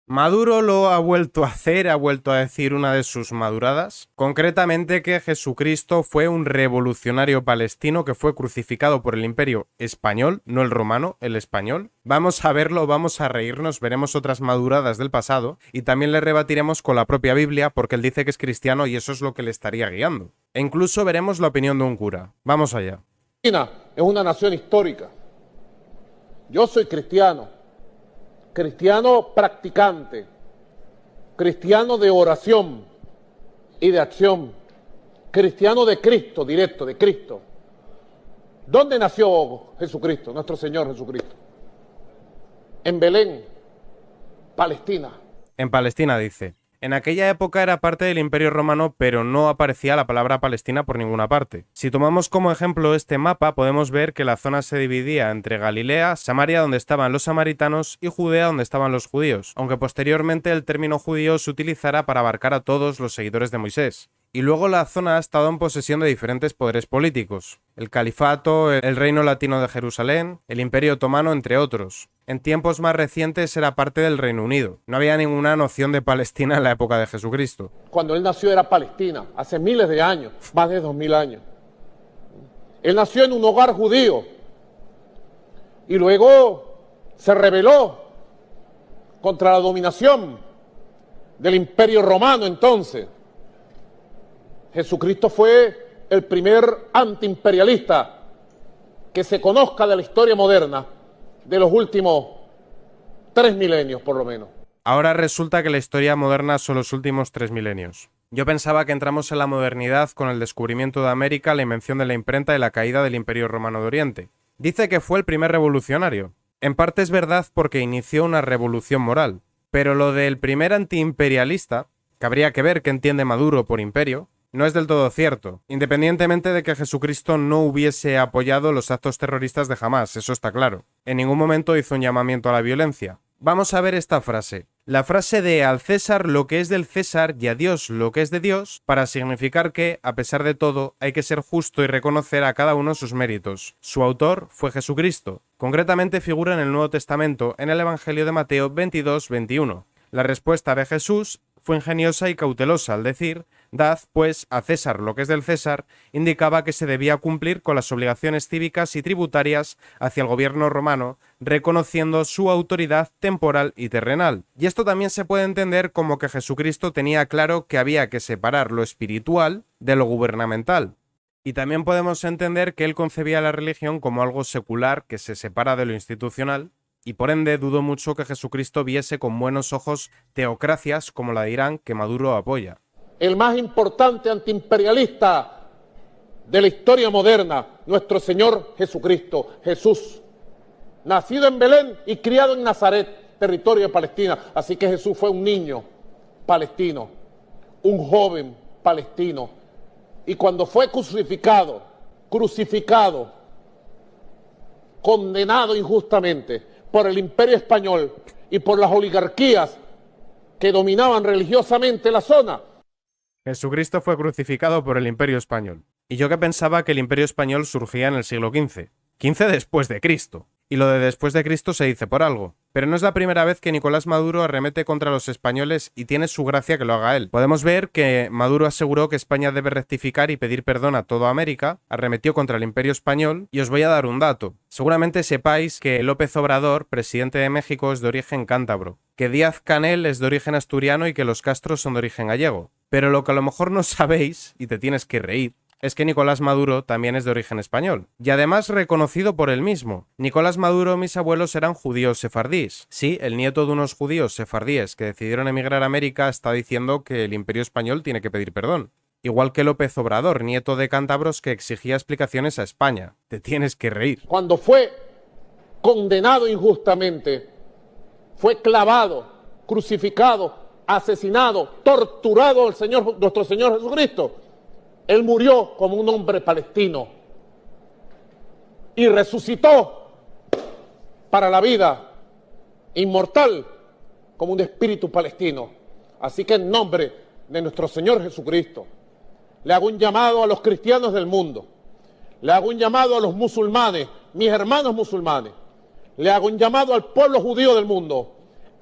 Maduro lo ha vuelto a hacer, ha vuelto a decir una de sus maduradas, concretamente que Jesucristo fue un revolucionario palestino que fue crucificado por el Imperio español, no el romano, el español. Vamos a verlo, vamos a reírnos, veremos otras maduradas del pasado y también le rebatiremos con la propia Biblia porque él dice que es cristiano y eso es lo que le estaría guiando. E incluso veremos la opinión de un cura. Vamos allá. Palestina es una nación histórica. Yo soy cristiano, cristiano practicante, cristiano de oración y de acción, cristiano de Cristo, directo, de Cristo. ¿Dónde nació Jesucristo, nuestro Señor Jesucristo? En Belén, Palestina. En Palestina, dice. En aquella época era parte del Imperio Romano, pero no aparecía la palabra Palestina por ninguna parte. Si tomamos como ejemplo este mapa, podemos ver que la zona se dividía entre Galilea, Samaria, donde estaban los samaritanos, y Judea, donde estaban los judíos, aunque posteriormente el término judío se utilizará para abarcar a todos los seguidores de Moisés. Y luego la zona ha estado en posesión de diferentes poderes políticos, el califato, el reino latino de Jerusalén, el imperio otomano, entre otros. En tiempos más recientes era parte del Reino Unido. No había ninguna noción de Palestina en la época de Jesucristo. Cuando él nació era Palestina, hace miles de años, más de 2000 años. Él nació en un hogar judío y luego se rebeló contra la dominación del imperio romano entonces. Jesucristo fue el primer antiimperialista que se conozca de la historia moderna de los últimos 3 milenios, por lo menos. Ahora resulta que la historia moderna son los últimos 3 milenios. Yo pensaba que entramos en la modernidad con el descubrimiento de América, la invención de la imprenta y la caída del Imperio Romano de Oriente. Dice que fue el primer revolucionario. En parte es verdad porque inició una revolución moral, pero lo del primer antiimperialista, que habría que ver qué entiende Maduro por imperio, no es del todo cierto, independientemente de que Jesucristo no hubiese apoyado los actos terroristas de Hamás, eso está claro. En ningún momento hizo un llamamiento a la violencia. Vamos a ver esta frase. La frase de al César lo que es del César y a Dios lo que es de Dios, para significar que, a pesar de todo, hay que ser justo y reconocer a cada uno sus méritos. Su autor fue Jesucristo. Concretamente figura en el Nuevo Testamento, en el Evangelio de Mateo 22-21. La respuesta de Jesús fue ingeniosa y cautelosa al decir: dad, pues, a César lo que es del César, indicaba que se debía cumplir con las obligaciones cívicas y tributarias hacia el gobierno romano, reconociendo su autoridad temporal y terrenal. Y esto también se puede entender como que Jesucristo tenía claro que había que separar lo espiritual de lo gubernamental. Y también podemos entender que él concebía la religión como algo secular que se separa de lo institucional, y por ende dudo mucho que Jesucristo viese con buenos ojos teocracias como la de Irán que Maduro apoya. El más importante antiimperialista de la historia moderna, nuestro Señor Jesucristo, Jesús, nacido en Belén y criado en Nazaret, territorio de Palestina. Así que Jesús fue un niño palestino, un joven palestino. Y cuando fue crucificado, condenado injustamente por el imperio español y por las oligarquías que dominaban religiosamente la zona. Jesucristo fue crucificado por el Imperio Español. Y yo que pensaba que el Imperio Español surgía en el siglo XV. 15 después de Cristo. Y lo de después de Cristo se dice por algo. Pero no es la primera vez que Nicolás Maduro arremete contra los españoles y tiene su gracia que lo haga él. Podemos ver que Maduro aseguró que España debe rectificar y pedir perdón a toda América, arremetió contra el Imperio Español, y os voy a dar un dato. Seguramente sepáis que López Obrador, presidente de México, es de origen cántabro, que Díaz-Canel es de origen asturiano y que los Castros son de origen gallego. Pero lo que a lo mejor no sabéis, y te tienes que reír, es que Nicolás Maduro también es de origen español, y además reconocido por él mismo. Nicolás Maduro, mis abuelos eran judíos sefardíes. Sí, el nieto de unos judíos sefardíes que decidieron emigrar a América está diciendo que el Imperio Español tiene que pedir perdón. Igual que López Obrador, nieto de cántabros que exigía explicaciones a España. Te tienes que reír. Cuando fue condenado injustamente, fue clavado, crucificado, asesinado, torturado el Señor, nuestro Señor Jesucristo. Él murió como un hombre palestino y resucitó para la vida inmortal como un espíritu palestino. Así que en nombre de nuestro Señor Jesucristo, le hago un llamado a los cristianos del mundo, le hago un llamado a los musulmanes, mis hermanos musulmanes, le hago un llamado al pueblo judío del mundo.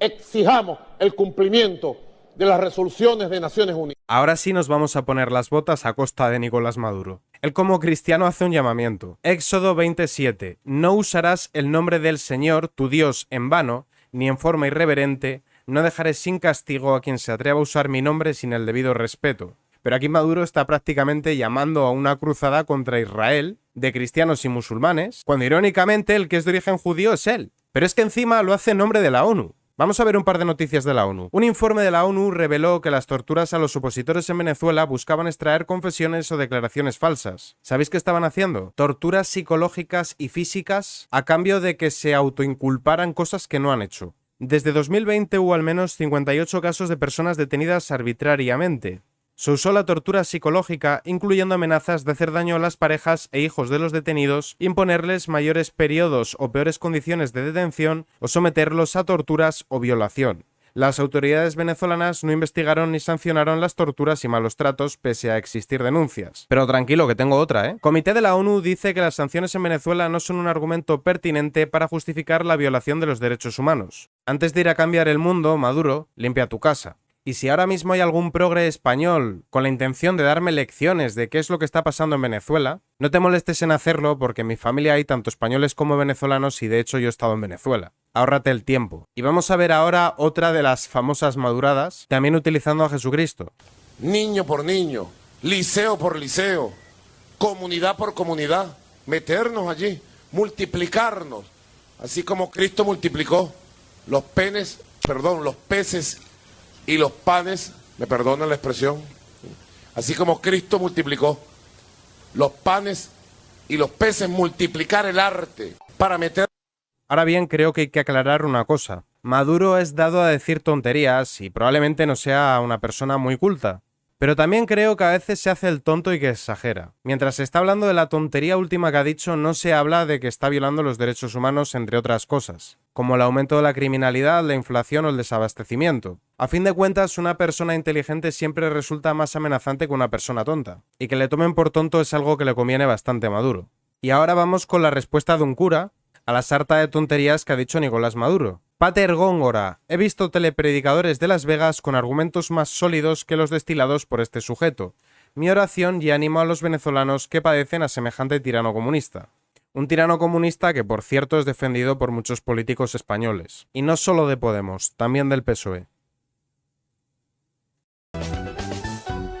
exijamos el cumplimiento de las resoluciones de Naciones Unidas. Ahora sí nos vamos a poner las botas a costa de Nicolás Maduro. Él como cristiano hace un llamamiento. Éxodo 27. No usarás el nombre del Señor, tu Dios, en vano, ni en forma irreverente. No dejaré sin castigo a quien se atreva a usar mi nombre sin el debido respeto. Pero aquí Maduro está prácticamente llamando a una cruzada contra Israel, de cristianos y musulmanes, cuando irónicamente el que es de origen judío es él. Pero es que encima lo hace en nombre de la ONU. Vamos a ver un par de noticias de la ONU. Un informe de la ONU reveló que las torturas a los opositores en Venezuela buscaban extraer confesiones o declaraciones falsas. ¿Sabéis qué estaban haciendo? Torturas psicológicas y físicas a cambio de que se autoinculparan cosas que no han hecho. Desde 2020 hubo al menos 58 casos de personas detenidas arbitrariamente. Se usó la tortura psicológica, incluyendo amenazas de hacer daño a las parejas e hijos de los detenidos, imponerles mayores periodos o peores condiciones de detención o someterlos a torturas o violación. Las autoridades venezolanas no investigaron ni sancionaron las torturas y malos tratos pese a existir denuncias. Pero tranquilo, que tengo otra, ¿eh? Comité de la ONU dice que las sanciones en Venezuela no son un argumento pertinente para justificar la violación de los derechos humanos. Antes de ir a cambiar el mundo, Maduro, limpia tu casa. Y si ahora mismo hay algún progre español con la intención de darme lecciones de qué es lo que está pasando en Venezuela, no te molestes en hacerlo porque en mi familia hay tanto españoles como venezolanos y de hecho yo he estado en Venezuela. Ahórrate el tiempo. Y vamos a ver ahora otra de las famosas maduradas, también utilizando a Jesucristo. Niño por niño, liceo por liceo, comunidad por comunidad, meternos allí, multiplicarnos, así como Cristo multiplicó los peces y los panes, me perdonan la expresión, así como Cristo multiplicó los panes y los peces, multiplicar el arte para meter... Ahora bien, creo que hay que aclarar una cosa. Maduro es dado a decir tonterías y probablemente no sea una persona muy culta. Pero también creo que a veces se hace el tonto y que exagera. Mientras se está hablando de la tontería última que ha dicho, no se habla de que está violando los derechos humanos, entre otras cosas, como el aumento de la criminalidad, la inflación o el desabastecimiento. A fin de cuentas, una persona inteligente siempre resulta más amenazante que una persona tonta, y que le tomen por tonto es algo que le conviene bastante a Maduro. Y ahora vamos con la respuesta de un cura a la sarta de tonterías que ha dicho Nicolás Maduro. Pater Góngora, he visto telepredicadores de Las Vegas con argumentos más sólidos que los destilados por este sujeto. Mi oración y ánimo a los venezolanos que padecen a semejante tirano comunista. Un tirano comunista que, por cierto, es defendido por muchos políticos españoles. Y no solo de Podemos, también del PSOE.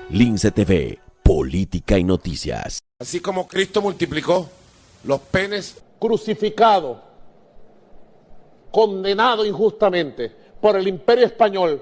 Lince TV, política y noticias. Así como Cristo multiplicó los penes, Crucificado, condenado injustamente por el Imperio Español